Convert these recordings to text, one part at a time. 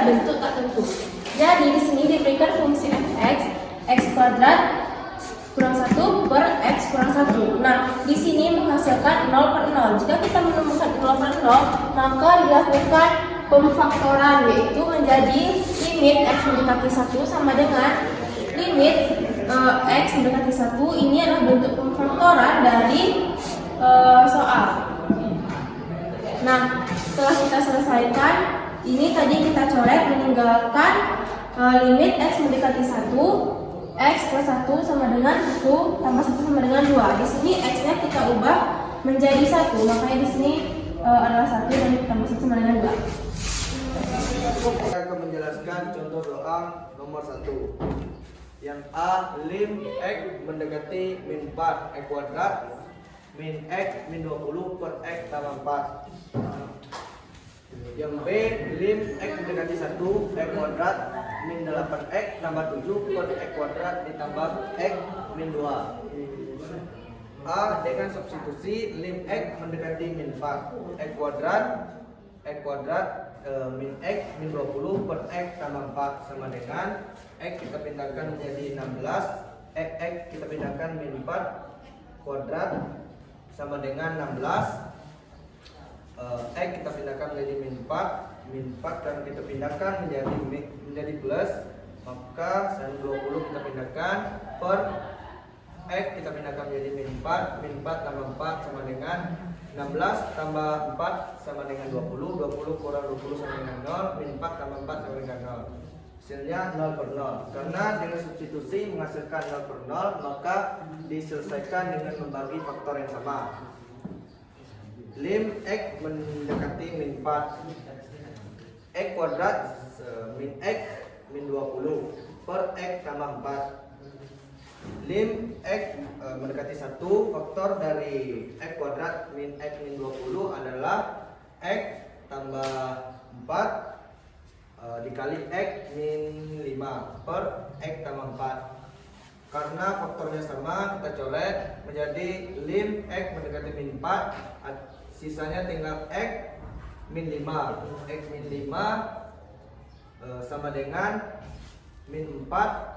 Bentuk tak tentu. Jadi di sini diberikan fungsi fx x kuadrat kurang 1 per x kurang 1. Nah, di sini menghasilkan 0 per 0. Jika kita menemukan 0 per 0, maka dilakukan pemfaktoran, yaitu menjadi limit x mendekati 1 sama dengan limit x mendekati 1. Ini adalah bentuk pemfaktoran dari soal. Nah, setelah kita selesaikan, ini tadi kita coret meninggalkan limit x mendekati 1, x plus 1 sama dengan 1 tambah 1 sama dengan 2. Di sini x-nya kita ubah menjadi 1, makanya di sini adalah 1 dan tambah 1 sama dengan 2. Saya akan menjelaskan contoh doa nomor 1. Yang A, lim x mendekati min 4 x kuadrat min x min 20 per x tambah 4. Yang B, lim x mendekati 1 x kuadrat min 8x tambah 7 per x kuadrat ditambah x min 2. A, dengan substitusi lim x mendekati min 4 x kuadrat min x min 20 per x tambah 4 sama dengan x kita pindahkan menjadi 16, x kita pindahkan min 4 kuadrat sama dengan 16, x kita pindahkan menjadi min 4 dan kita pindahkan menjadi plus, maka sin 20 kita pindahkan per x kita pindahkan menjadi min 4 tambah 4 sama dengan 16 tambah 4 sama dengan 20 kurang 20 sama dengan 0, min 4 tambah 4 sama dengan 0. Hasilnya 0 per 0. Karena dengan substitusi menghasilkan 0 per 0, maka diselesaikan dengan membagi faktor yang sama. Lim x mendekati min 4 x kuadrat min x min 20 per x tambah 4. Lim x mendekati 1, faktor dari x kuadrat min x min 20 adalah x tambah 4 dikali x min 5 per x tambah 4. Karena faktornya sama, kita coret menjadi lim x mendekati min 4, sisanya tinggal x min 5. X min 5 sama dengan min 4,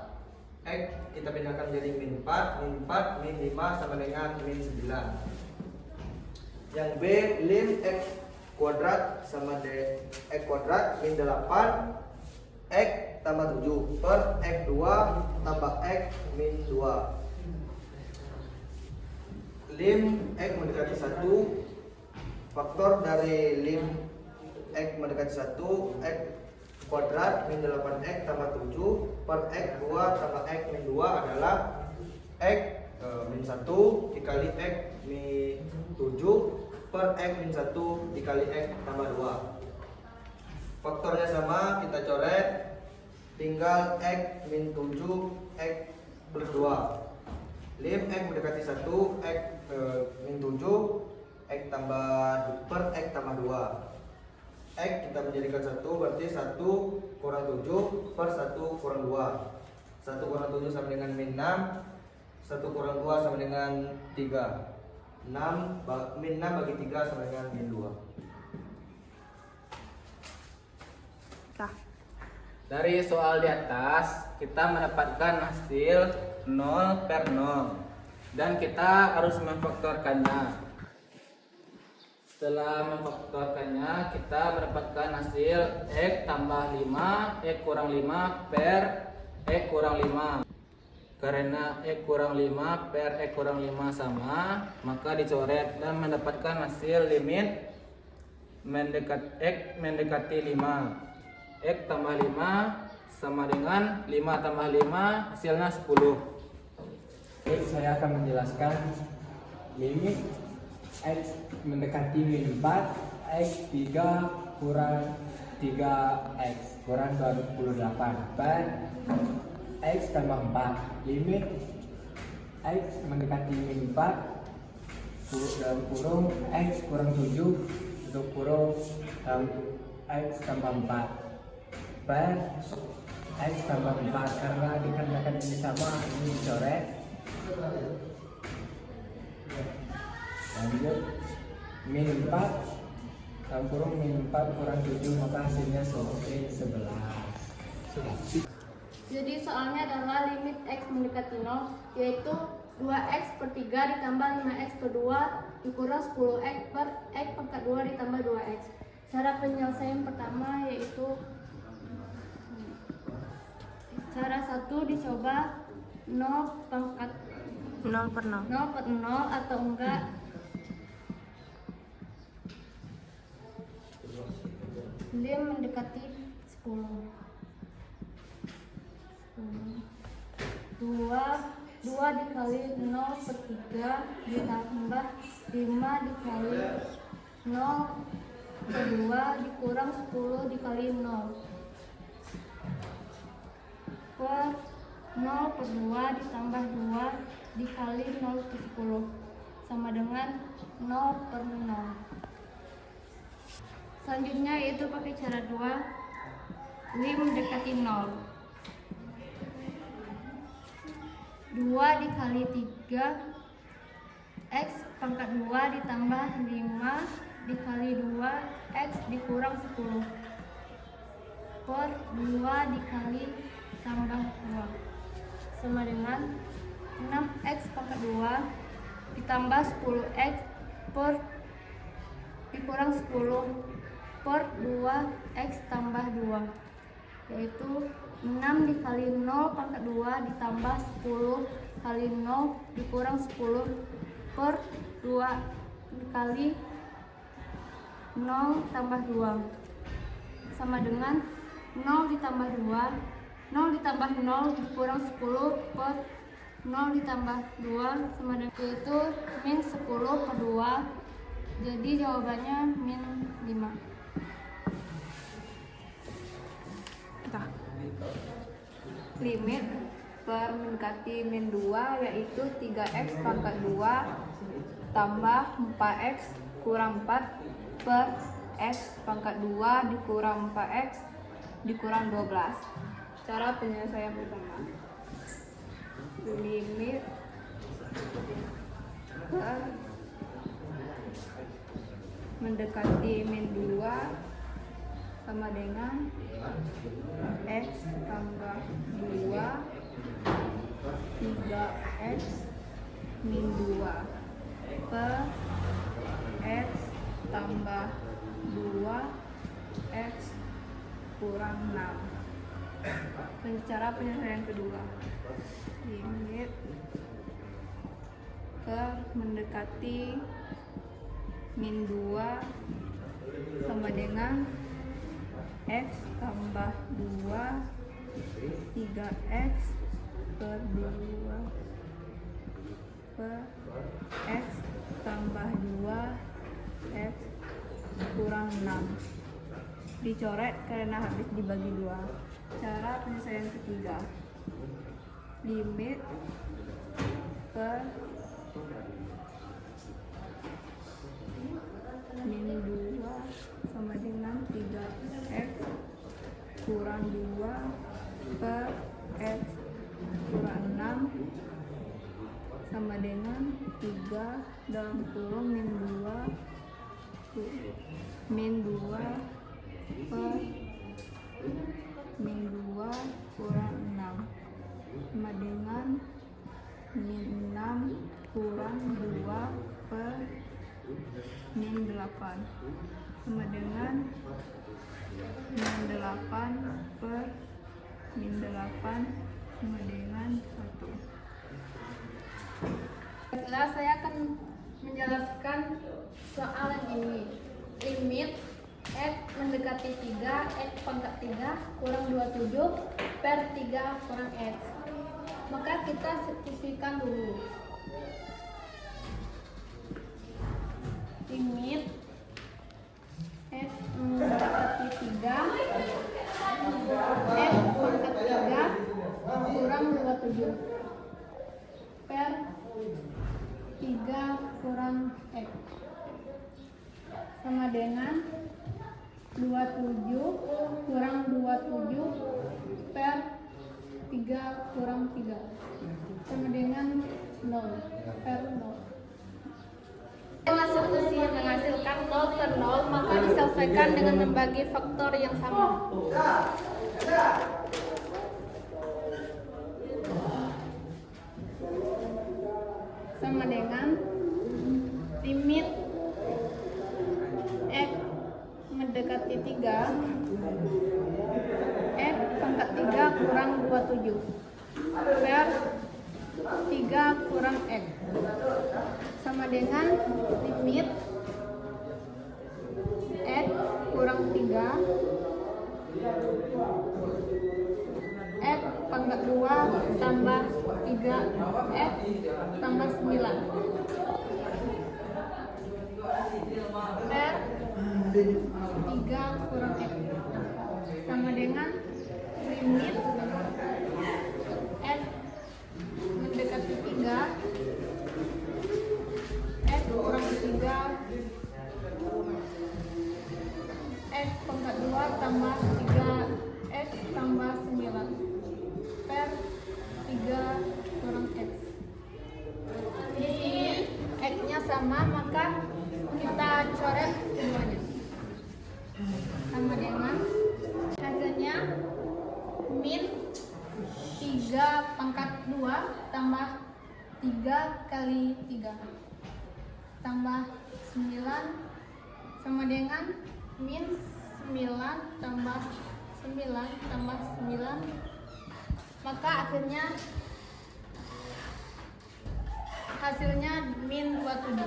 x kita pindahkan menjadi min 4 min 5 sama dengan min 9. Yang B, lim x kuadrat sama dengan x kuadrat min 8 x tambah 7 per x 2 tambah x min 2. Lim x mendekati 1, faktor dari lim x mendekati 1 x kuadrat min 8x tambah 7 per x 2 tambah x min 2 adalah x min 1 dikali x min 7 per x min 1 dikali x tambah 2. Faktornya sama, kita coret, tinggal x min 7 x plus 2. Lim x mendekati 1 x min 7 x tambah per x tambah 2. X kita menjadikan 1, berarti 1 kurang 7 per 1 kurang 2. 1 kurang 7 sama dengan min 6, 1 kurang 2 sama dengan 3. Min 6 bagi 3 sama dengan min 2. Dari soal di atas kita mendapatkan hasil 0 per 0 dan kita harus memfaktorkannya. Setelah memfaktorkannya, kita mendapatkan hasil x tambah 5 x kurang 5 per x kurang 5. Karena x kurang 5 per x kurang 5 sama, maka dicoret dan mendapatkan hasil limit x mendekati 5. X tambah 5 sama dengan 5 tambah 5 hasilnya 10. Baik, saya akan menjelaskan limit x mendekati min 4 x 3 kurang 3x kurang 28 per x tambah 4. Limit x mendekati min 4 dalam kurung X kurang 7 tutup kurung dalam X tambah 4 per X tambah 4. Karena dikarenakan ini sama, ini dicoret. Lanjut min 4 dalam kurung min 4 kurang 7, maka hasilnya seperti 11. Jadi soalnya adalah limit X mendekati 0, yaitu 2X per 3 ditambah 5X per 2 dikurang 10X per X pangkat 2 ditambah 2X. Cara penyelesaian pertama yaitu cara 1 dicoba 0 pangkat 0 per 0. 0 per 0 atau enggak 5 mendekati 10. 2 dikali 0 per 3 ditambah 5 dikali 0 per 2 dikurang 10 dikali 0 per 0 per 2 ditambah 2 dikali 0 per 10 sama dengan 0 per 0. Selanjutnya yaitu pakai cara 2, 5 mendekati 0. 2 dikali 3 X pangkat 2 ditambah 5 dikali 2 X dikurang 10 per 2 dikali tambah 2 sama dengan 6X pangkat 2 ditambah 10X per dikurang 10 per 2X tambah 2, yaitu 6 dikali 0 pangkat 2 ditambah 10 kali 0 dikurang 10 per 2 dikali 0 tambah 2 sama dengan 0 ditambah 2, 0 ditambah 0 dikurang 10 per 0 ditambah 2 sama dengan, yaitu min 10 per 2. Jadi jawabannya min 5. Limit per mendekati min 2 yaitu 3X pangkat 2 tambah 4X kurang 4 per X pangkat 2 dikurang 4X dikurang 12. Cara penyelesaian pertama, limit per mendekati min 2 sama dengan X tambah 2 3X min 2 per X tambah 2 X kurang 6. Cara penyelesaian kedua, limit per mendekati min 2 sama dengan X tambah 2 3X per 2 per X tambah 2 X kurang 6. Dicoret karena habis dibagi 2. Cara penyelesaian ketiga, limit per min 2 sama dengan 3X kurang 2 per X kurang 6 sama dengan 3 dalam kurung min 2 per min 2 kurang 6 sama dengan min 6 kurang 2 per min 8 sama dengan min 8 per min 8 sama dengan 1. Setelah saya akan menjelaskan soalan ini. Limit X mendekati 3 X pangkat 3 kurang 27 per 3 kurang X. Maka kita substitusikan dulu. Limit X mendekati 3 X pangkat 3 kurang 27 per 3 kurang sama dengan 27 kurang 27 per 3 kurang 3 sama dengan 0 per 0. Masuk usia yang menghasilkan 0 per 0, maka diselesaikan dengan membagi faktor yang sama. Sama dengan limit X mendekati 3 X pangkat 3 kurang 27 per 3 kurang X sama dengan limit X kurang 3 X pangkat 2 tambah 3 X tambah 9 per 3 kurang X sama dengan limit X mendekati 3 X kurang 3 X pangkat 2 tambah 3 X tambah 9 per 3 kurang X. Di sini X-nya sama, maka kita coret semuanya. Sama dengan hasilnya min 3 pangkat 2 tambah 3 kali 3 tambah 9 sama dengan min 9 tambah 9 tambah 9, maka akhirnya hasilnya min 27.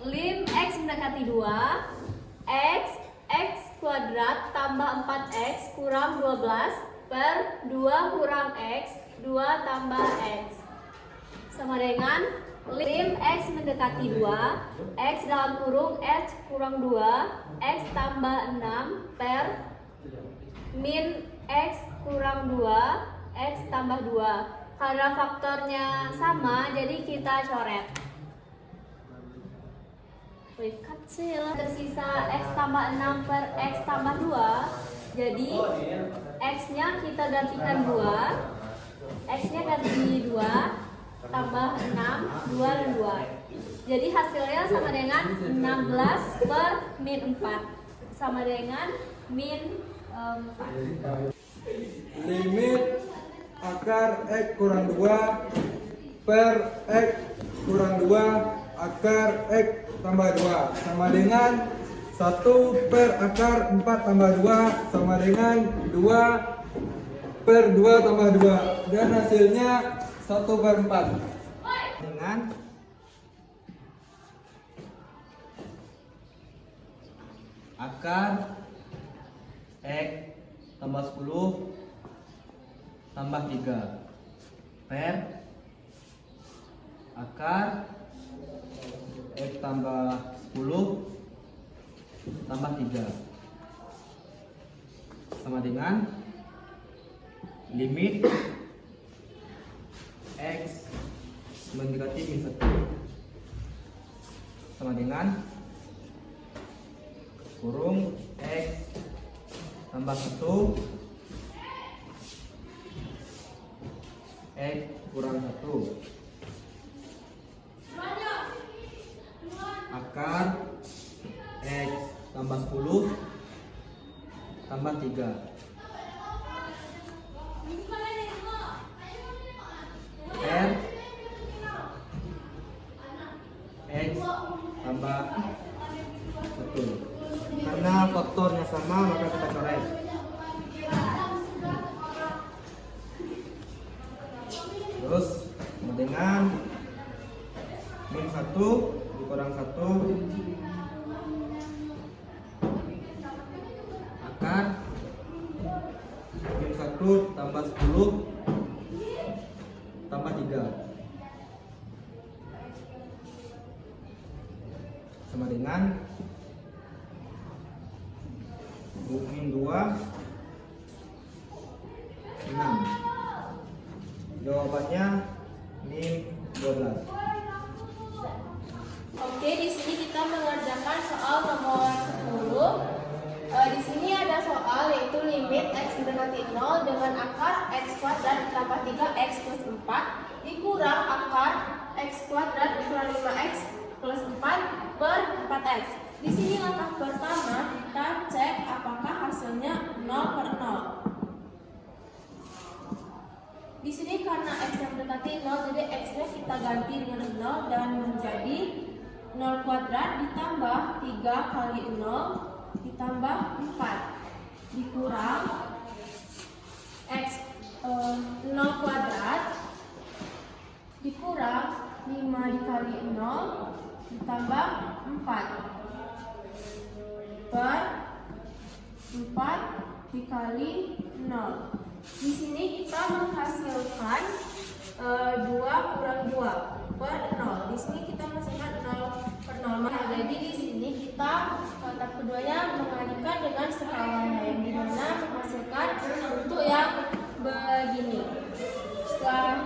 Lim X mendekati 2, X kuadrat tambah 4X kurang 12 per 2 kurang X 2 tambah X sama dengan lim X mendekati 2, X dalam kurung X kurang 2, X tambah 6 per min X kurang 2, X tambah 2. Karena faktornya sama, jadi kita coret. Kecil. Tersisa X tambah 6 per X tambah 2. Jadi X-nya kita gantikan 2, X-nya ganti 2, tambah 6, 2 dan 2. Jadi hasilnya sama dengan 16 per min 4 sama dengan min 4. Limit akar X kurang 2 per X kurang 2 akar X tambah 2 sama dengan 1 per akar 4 tambah 2 sama dengan 2 per 2 tambah 2 dan hasilnya 1 per 4 Dengan akar X tambah 10 tambah 3 per akar X tambah 10 tambah 3 sama dengan limit X mendekati min 1 sama dengan kurung X tambah 1 X kurang 1 akar X tambah 10 tambah 3 per X tambah 1. Karena faktornya sama, maka kita coret. Terus dengan min 1 dikurang 1 akar min 1 tambah 10 tambah 3 sama dengan min 2 6. Jawabannya min 12. Oke, di sini kita mengerjakan soal nomor 10. Di sini ada soal yaitu limit x mendekati 0 dengan akar x kuadrat ditambah 3x plus 4 dikurang akar x kuadrat dikurang 5x plus 4 per 4x. Di sini langkah pertama kita cek apakah hasilnya 0 per 0. Di sini karena x yang mendekati 0, jadi x-nya kita ganti dengan 0 dan menjadi 0 kuadrat ditambah 3 kali 0 ditambah 4 dikurang x 0 kuadrat dikurang 5 dikali 0 ditambah 4 per 4 dikali 0. Di sini kita menghasilkan 2 kurang 2 per 0. Di sini kita menghasilkan 0 per 0. Nah, jadi di sini kita tahap keduanya mengalihkan dengan skalanya yang dimana menghasilkan bentuk yang begini. Setelah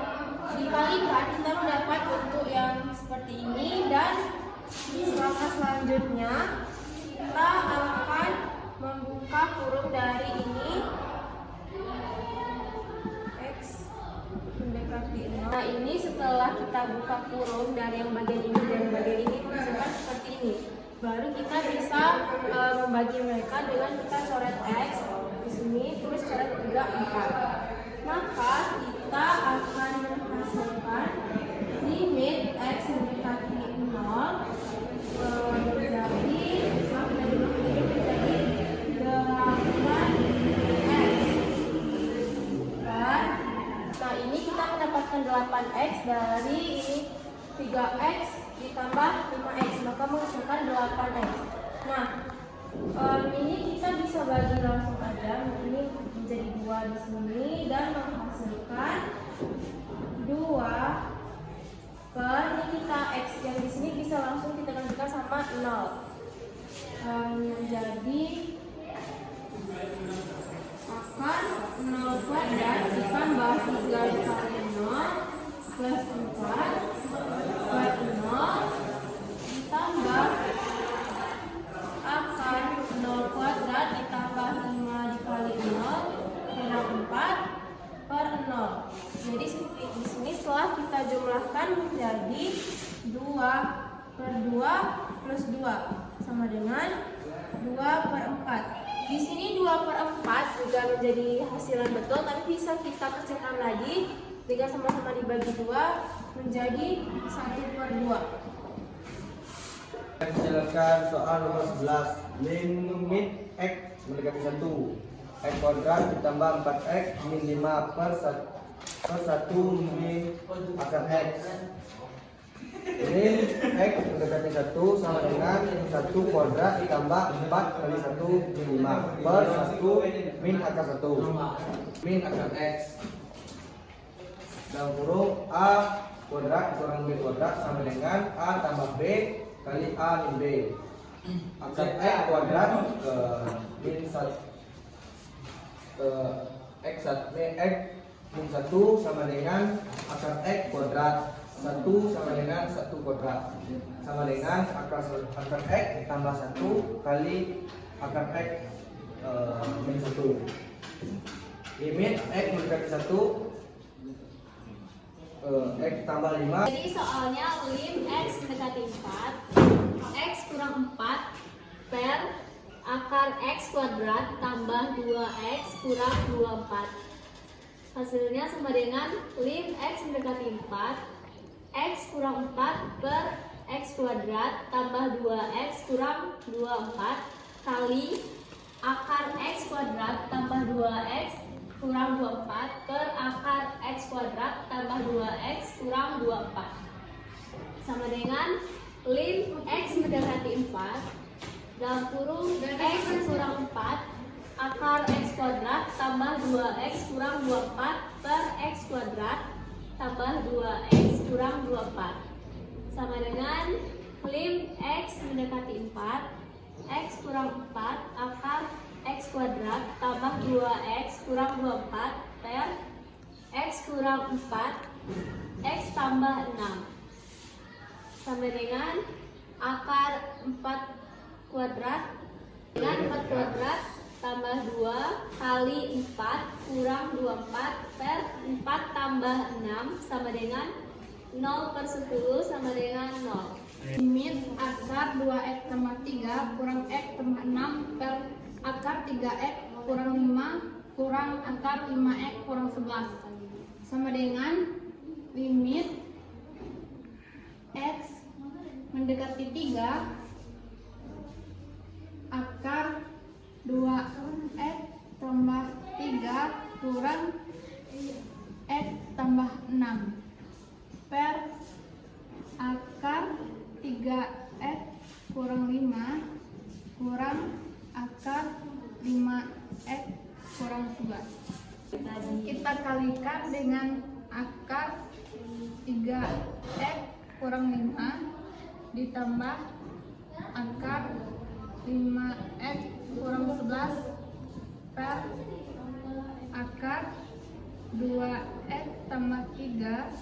dikalikan kita mendapat bentuk yang seperti ini dan langkah selanjutnya kita akan membuka kurung dari ini x mendekati 0. Nah, ini setelah kita buka kurung dari yang bagian ini dan bagian ini menghasilkan seperti ini. Baru kita bisa membagi mereka dengan kita coret x di sini, terus coret 3, 4. Maka kita akan menghasilkan limit x mendekati 0 menjadi 8x. Nah, ini kita mendapatkan 8x dari ini 3x ditambah 5x, maka menghasilkan 8x. Nah, ini kita bisa bagi langsung aja, ini menjadi 2 di sini dan menghasilkan 2 per ini kita x yang di sini bisa langsung kita gantikan sama 0. Menjadi akar 0 kuadrat ditambah 3 kali 0 plus 4 per 0 ditambah akar 0 kuadrat ditambah 5 dikali 0 kurang 4 per 0. Jadi seperti di sini setelah kita jumlahkan menjadi 2 per 2 plus 2 sama dengan 2 per 4. Di sini 2 per 4 juga menjadi hasil yang betul, tapi bisa kita kecilkan lagi dengan sama-sama dibagi 2 menjadi 1 per 2. Silakan soal nomor 11. Limit x mendekati 1 x kuadrat ditambah 4x min 5 per 1 min akar x. Lim x mendekati 1 sama dengan 1 kuadrat ditambah 4 kali 1 min 5 per 1 min akar 1 min akar x. Dalam kurung a kuadrat kurang b kuadrat sama dengan a tambah b kali a min b. Akar x kuadrat min 1 x min 1 sama dengan akar x kuadrat 1 sama dengan 1 kuadrat sama dengan akar x tambah 1 kali akar x min 1. Limit x mendekati 1 x tambah 5. Jadi soalnya lim x mendekati 4 x kurang 4 per akar x kuadrat tambah 2x kurang 24. Hasilnya sama dengan lim x mendekati 4 x kurang 4 per x kuadrat tambah 2x kurang 24 kali akar x kuadrat tambah 2x kurang 24 per akar x kuadrat tambah 2x kurang 24 sama dengan lim x mendekati 4 dalam kurung x kurang 4 akar x kuadrat tambah 2x kurang 24 per x kuadrat tambah 2x kurang 24 sama dengan lim x mendekati 4 x kurang 4 akar x kuadrat tambah 2x kurang 24 per x kurang 4 x tambah 6 sama dengan akar 4 kuadrat dengan 4 kuadrat tambah 2 kali 4 kurang 24 per 4 tambah 6 sama dengan 0/10 sama dengan 0. Limit akar 2x tambah 3 kurang x tambah 6 per akar 3x kurang 5 kurang akar 5x kurang 11 sama dengan limit x mendekati 3 akar 2x tambah 3 kurang x tambah 6 per akar 3x kurang 5 kurang akar 5x kurang 11. Kita kalikan dengan akar 3x kurang 5 ditambah akar 5x kurang 11 per akar 2x tambah 3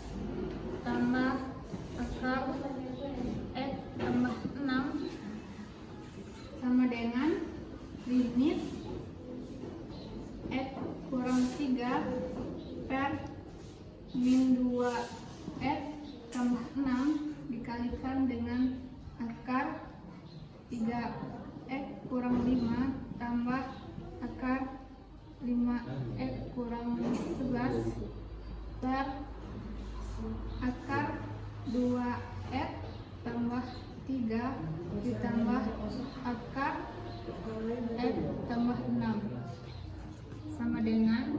tambah akar x tambah 6 sama dengan limit x kurang 3 per min 2x tambah 6 dikalikan dengan akar 3x kurang 5 tambah akar 5x kurang 11 per akar 2x tambah 3 ditambah akar x tambah 6 sama dengan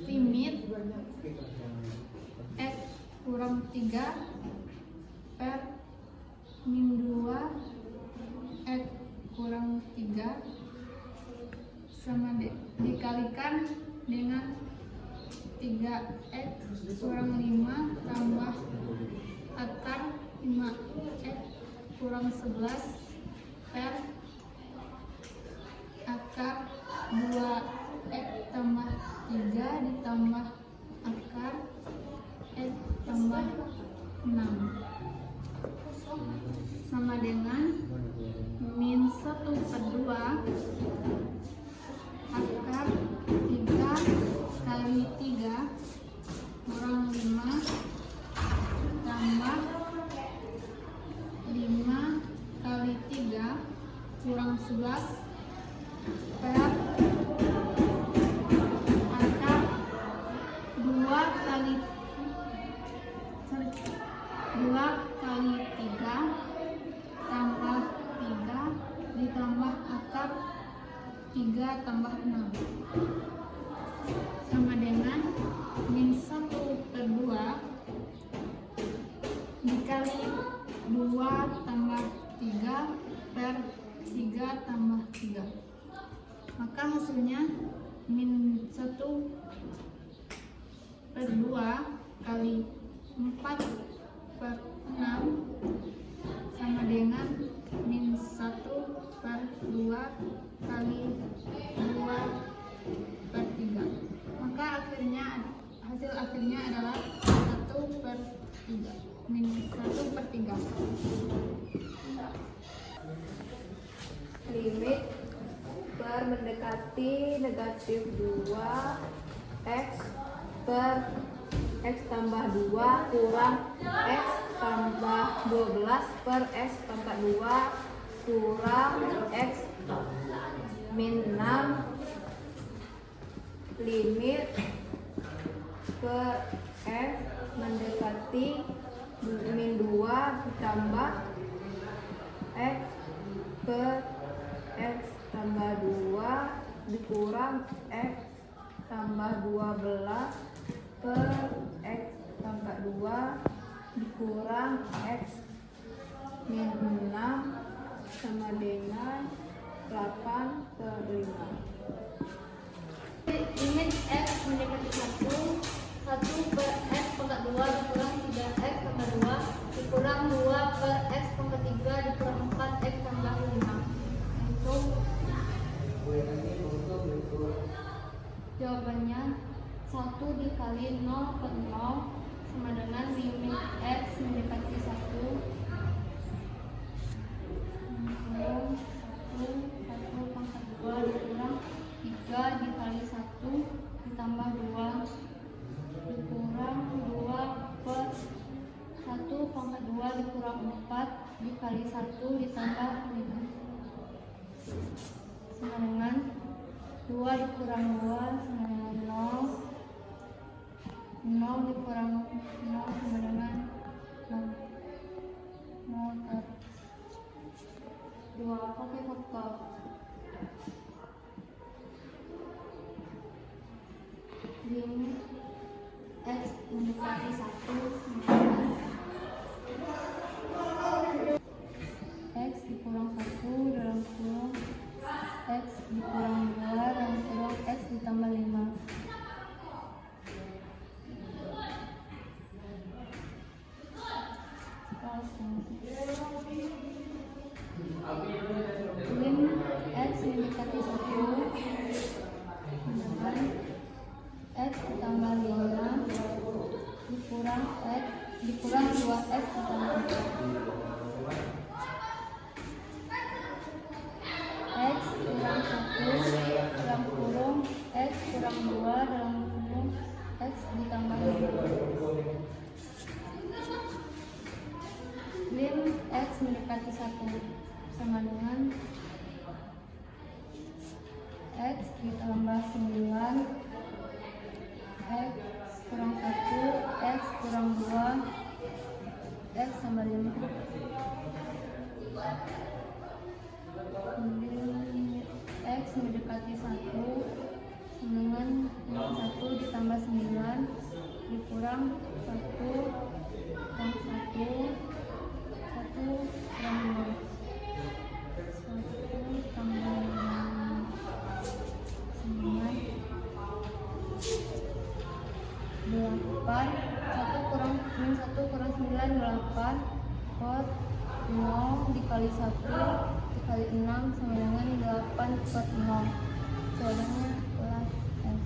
limit x kurang 3 per min 2 x kurang 3 sama dikalikan dengan 3x kurang 5 tambah akar 5x kurang 11 per akar 2x tambah 3 ditambah akar x tambah 6 sama dengan min 1/2 akar 3 kali 3 kurang 5 tambah 5 kali 3 kurang 11 per akar 2 kali 3 tambah 3 ditambah akar 3 tambah 6 sama dengan min 1/2 dikali 2 tambah 3 per 3 tambah 3 maka hasilnya min 1/2 kali 4/6 sama dengan min 1/2 kali 2/3 maka hasil akhirnya adalah 1/3 min 1/3. Limit per mendekati negatif 2 x per x tambah 2 kurang x tambah 12 per x pangkat 2 kurang x min 6. Limit ke x mendekati min 2 ditambah x per x tambah 2 dikurang x tambah 12 per x pangkat 2 dikurang x min 6 sama dengan 8/5. Limit x mendekati 1 per x pangkat 2 dikurang 3x tambah 2 dikurang 2 per x pangkat 3 dikurang 4x tambah 5. Untuk jawabannya 1 dikali 0/0 sama dengan limit x mendekati 1 2 dikurang 4 dikali 1 ditambah 5 sama dengan 2 dikurang 2 sama dengan 0 0 dikurang 0 sama dengan 0 per 2 pakai faktor limit x mendekati 1 sama dengan x dikurang 1 dalam kurung x dikurang 2 dalam kurung x ditambah 5 lim x mendekati 1 dengan x ditambah 5 dikurang x dikurang 2x ditambah 4 x kurang 1 dalam kurung x kurang 2 dalam kurung x ditambah 5 lim x mendekati 1 sama dengan x ditambah 9 x kurang 1 x kurang 2 x tambah 5 lim x mendekati 1 sama dengan 1 ditambah 9 dikurang 1 kurang 1 kurang 5 1 tambah 9 8 1 kurang 9 8 per 0 dikali 1 dikali 6 sama dengan 8 per 0 jawabannya adalah F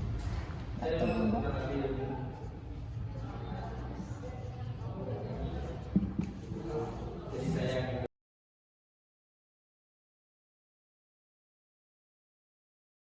atau